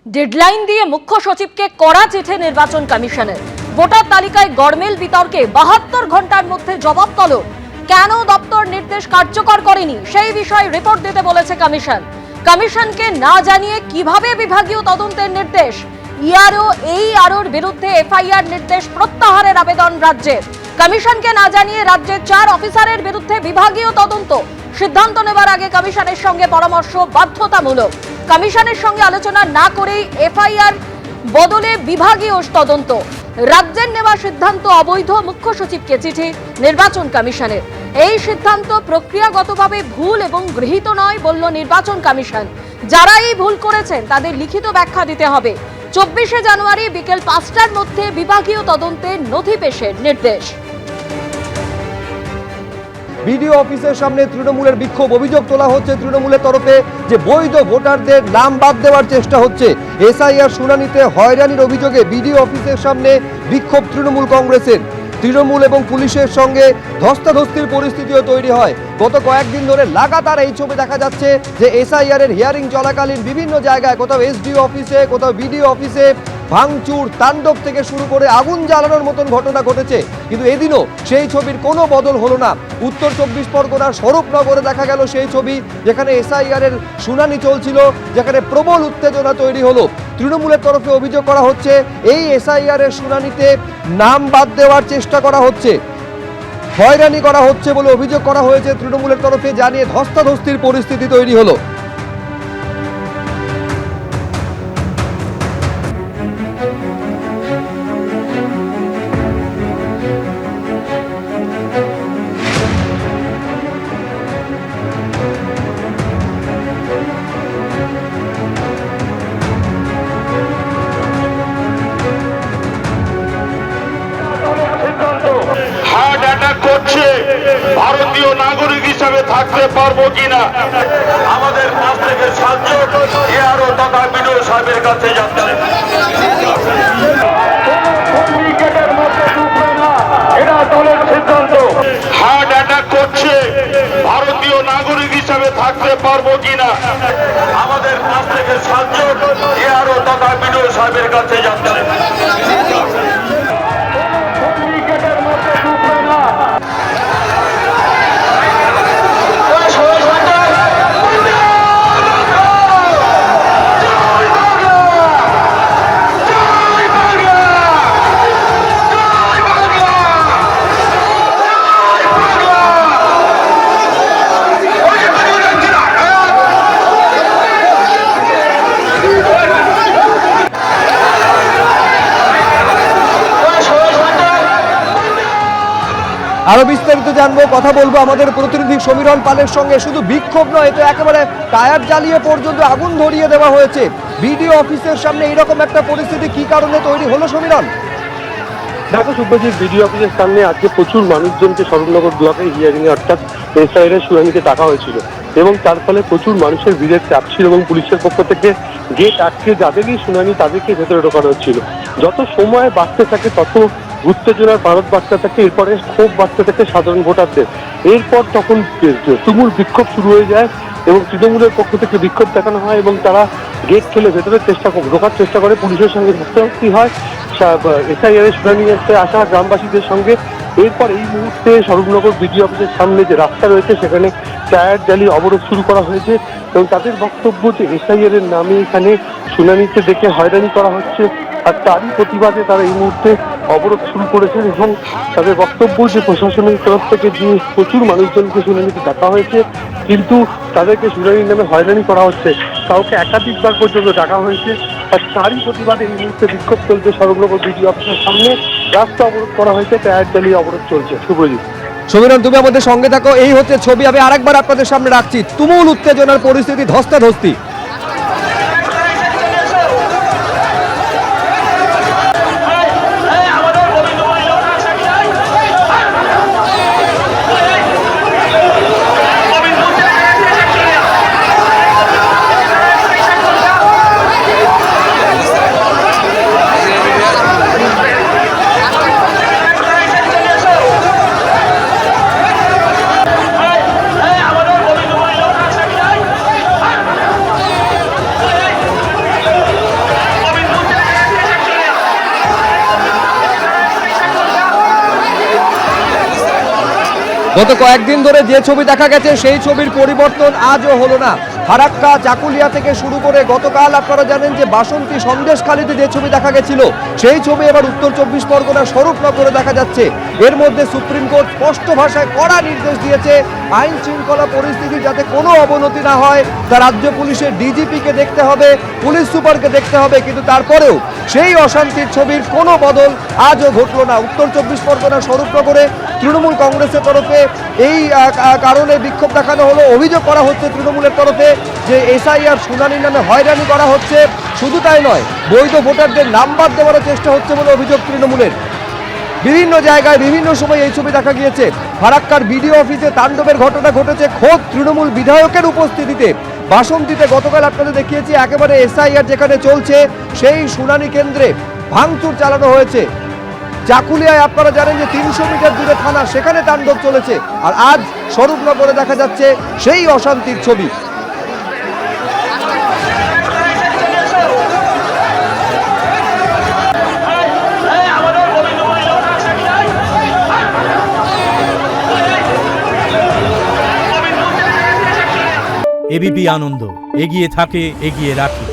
Deadline দিয়ে মুখ্য সচিবকে কড়া চিঠি নির্বাচন কমিশনের। ভোটার তালিকায় গড়মেল বিতর্কে 72 ঘন্টার মধ্যে জবাব তলব। কেন দপ্তর নির্দেশ কার্যকর করেনি সেই বিষয়ে রিপোর্ট দিতে বলেছে কমিশন। কমিশনকে না জানিয়ে কিভাবে বিভাগীয় তদন্তের নির্দেশ? ইআরওর বিরুদ্ধে এফআইআর নির্দেশ প্রত্যাহারের আবেদন রাজ্যের। কমিশনকে না জানিয়ে রাজ্যের 4 অফিসারের বিরুদ্ধে বিভাগীয় তদন্ত। সিদ্ধান্ত নেবার আগে কমিশনের সঙ্গে পরামর্শ বাধ্যতামূলক। কমিশনের সঙ্গে আলোচনা না করেই এফআইআর বদলে বিভাগীয় তদন্ত। রাজ্যের নেওয়া সিদ্ধান্ত অবৈধ, মুখ্য সচিবকে চিঠি নির্বাচন কমিশনের। এই সিদ্ধান্ত প্রক্রিয়াগতভাবে ভুল এবং গৃহীত নয় বলল নির্বাচন কমিশন। যারা এই ভুল করেছেন তাদের লিখিত ব্যাখ্যা দিতে হবে। 24শে জানুয়ারি বিকেল 5টার মধ্যে বিভাগীয় তদন্তের নথি পেশের নির্দেশ। বিডিও অফিসের সামনে তৃণমূলের বিক্ষোভ। অভিযোগ তোলা হচ্ছে তৃণমূলের তরফে যে বৈধ ভোটারদের নাম বাদ দেওয়ার চেষ্টা হচ্ছে। এসআইআর শুনানিতে হয়রানির অভিযোগে বিডিও অফিসের সামনে বিক্ষোভ তৃণমূল কংগ্রেসের। তৃণমূল এবং পুলিশের সঙ্গে ধস্তাধস্তির পরিস্থিতিও তৈরি হয়। গত কয়েকদিন ধরে লাগাতার এই ছবি দেখা যাচ্ছে যে এসআইআর এর হিয়ারিং চলাকালীন বিভিন্ন জায়গায়, কোথাও এসডিও অফিসে, কোথাও বিডিও অফিসে ভাঙচুর, তাণ্ডব থেকে শুরু করে আগুন জ্বালানোর মতন ঘটনা ঘটেছে। কিন্তু এদিনও সেই ছবির কোনো বদল হলো না। উত্তর 24 পরগনার স্বরূপনগরে দেখা গেল সেই ছবি, যেখানে এসআইআর এর শুনানি চলছিল, যেখানে প্রবল উত্তেজনা তৈরি হলো। তৃণমূলের তরফে অভিযোগ করা হচ্ছে এই এসআইআর এর শুনানিতে নাম বাদ দেওয়ার চেষ্টা করা হচ্ছে, হয়রানি করা হচ্ছে বলে অভিযোগ করা হয়েছে তৃণমূলের তরফে, জানিয়ে ধস্তাধস্তির পরিস্থিতি তৈরি হলো। ভারতীয় নাগরিক হিসাবে থাকতে পারবো কিনা আমাদের কাছ থেকে সাহায্য ইআরও তথা বিডিও সাহেবের কাছে যাচ্ছে। এটা দলের সিদ্ধান্ত। হার্ট অ্যাটাক করছে, ভারতীয় নাগরিক হিসাবে থাকতে পারবো কিনা আমাদের কাছ থেকে সাহায্য ইআরও তথা বিডিও সাহেবের কাছে যাচ্ছে। আরো বিস্তারিত জানবো, কথা বলবো আমাদের প্রতিনিধি সমীরণ পালের সঙ্গে। শুধু বিক্ষোভ নয়, এটা একেবারে টায়ার জ্বালিয়ে পর্যন্ত আগুন ধরিয়ে দেওয়া হয়েছে বিডিও অফিসের সামনে। এইরকম একটা পরিস্থিতি কি কারণে তৈরি হলো সমীরণ? দেখো শুভজিৎ, বিডিও অফিসের সামনে আজকে প্রচুর মানুষজনকে স্বরূপনগর ব্লকে হিয়ারিং অর্থাৎ এসআইআর এর শুনানিতে ডাকা হয়েছিল এবং তার ফলে প্রচুর মানুষের ভিড়ের চাপ ছিল এবং পুলিশের পক্ষ থেকে গেট আটকে যাদেরই শুনানি তাদেরকে ভেতরে ঢোকানো হচ্ছিল। যত সময় বাড়তে থাকে তত উত্তেজনার ভারত বার্তা থাকে, এরপরে ক্ষোভ বার্তা থাকে সাধারণ ভোটারদের। এরপর তখন তুমুল বিক্ষোভ শুরু হয়ে যায় এবং তৃণমূলের পক্ষ থেকে বিক্ষোভ দেখানো হয় এবং তারা গেট ঠেলে ভেতরে ঢোকার চেষ্টা করে। পুলিশের সঙ্গে ধস্তাধস্তি হয় এসআইআর এর শুনানি আসা গ্রামবাসীদের সঙ্গে। এরপর এই মুহূর্তে স্বরূপনগর বিডিও অফিসের সামনে যে রাস্তা রয়েছে সেখানে টায়ার জ্বালিয়ে অবরোধ শুরু করা হয়েছে এবং তাদের বক্তব্য যে এসআইআর এর নামে এখানে শুনানিতে দেখে হয়রানি করা হচ্ছে, আর তারই প্রতিবাদে তারা এই মুহূর্তে অবরোধ শুরু করেছেন এবং তাদের বক্তব্য যে প্রশাসনের তরফ থেকে যে প্রচুর মানুষজনকে শুনানিতে ডাকা হয়েছে কিন্তু তাদেরকে শুনানির নামে হয়রানি করা হচ্ছে, কাউকে একাধিকবার পর্যন্ত ডাকা হয়েছে, আর তারই প্রতিবাদে এই মুহূর্তে বিক্ষোভ চলছে স্বরূপনগর বিডিও অফিসের সামনে। রাস্তা অবরোধ করা হয়েছে, টায়ার জ্বালিয়ে অবরোধ চলছে। শুভজিৎ, সমীরণ তুমি আমাদের সঙ্গে থাকো। এই হচ্ছে ছবি, আমি আরেকবার আপনাদের সামনে রাখছি। তুমুল উত্তেজনার পরিস্থিতি, ধস্তাধস্তি। গত কয়েকদিন ধরে যে ছবি দেখা গেছে সেই ছবির পরিবর্তন আজও হলো না। ফারাক্কা চাকুলিয়া থেকে শুরু করে গতকাল আপনারা জানেন যে বাসন্তী সন্দেশখালীতে যে ছবি দেখা গেছিল সেই ছবি এবার উত্তর 24 পরগনা স্বরূপনগরে দেখা যাচ্ছে। এর মধ্যে সুপ্রিম কোর্ট স্পষ্ট ভাষায় কড়া নির্দেশ দিয়েছে আইন শৃঙ্খলা পরিস্থিতি যাতে কোনো অবনতি না হয় তা রাজ্য পুলিশের ডিজিপিকে দেখতে হবে, পুলিশ সুপারকে দেখতে হবে। কিন্তু তারপরেও সেই অশান্তির ছবির কোনো বদল আজও ঘটল না। উত্তর 24 পরগনা স্বরূপনগরে তৃণমূল কংগ্রেসের তরফে এই কারণে বিক্ষোভ দেখানো হলো। অভিযোগ করা হচ্ছে তৃণমূলের তরফে যে এসআইআর শুনানির নামে হয়রানি করা হচ্ছে। শুধু তাই নয়, বৈধ ভোটারদের নাম বাদ দেওয়ারও চেষ্টা হচ্ছে বলে অভিযোগ তৃণমূলের। বিভিন্ন জায়গায় বিভিন্ন সময় এই ছবি দেখা গিয়েছে। ফারাক্কার বিডিও অফিসে তাণ্ডবের ঘটনা ঘটেছে খোদ তৃণমূল বিধায়কের উপস্থিতিতে। বাসন্তীতে গতকাল আপনাদের দেখিয়েছি একেবারে এসআইআর যেখানে চলছে সেই শুনানি কেন্দ্রে ভাঙচুর চালানো হয়েছে। চাকুলিয়ায় আপনারা জানেন যে 300 মিটার দূরে থানা, সেখানে তাণ্ডব চলেছে। আর আজ স্বরূপনগরে দেখা যাচ্ছে সেই অশান্তির ছবি। এবিপি আনন্দ, এগিয়ে থাকে, এগিয়ে রাখে।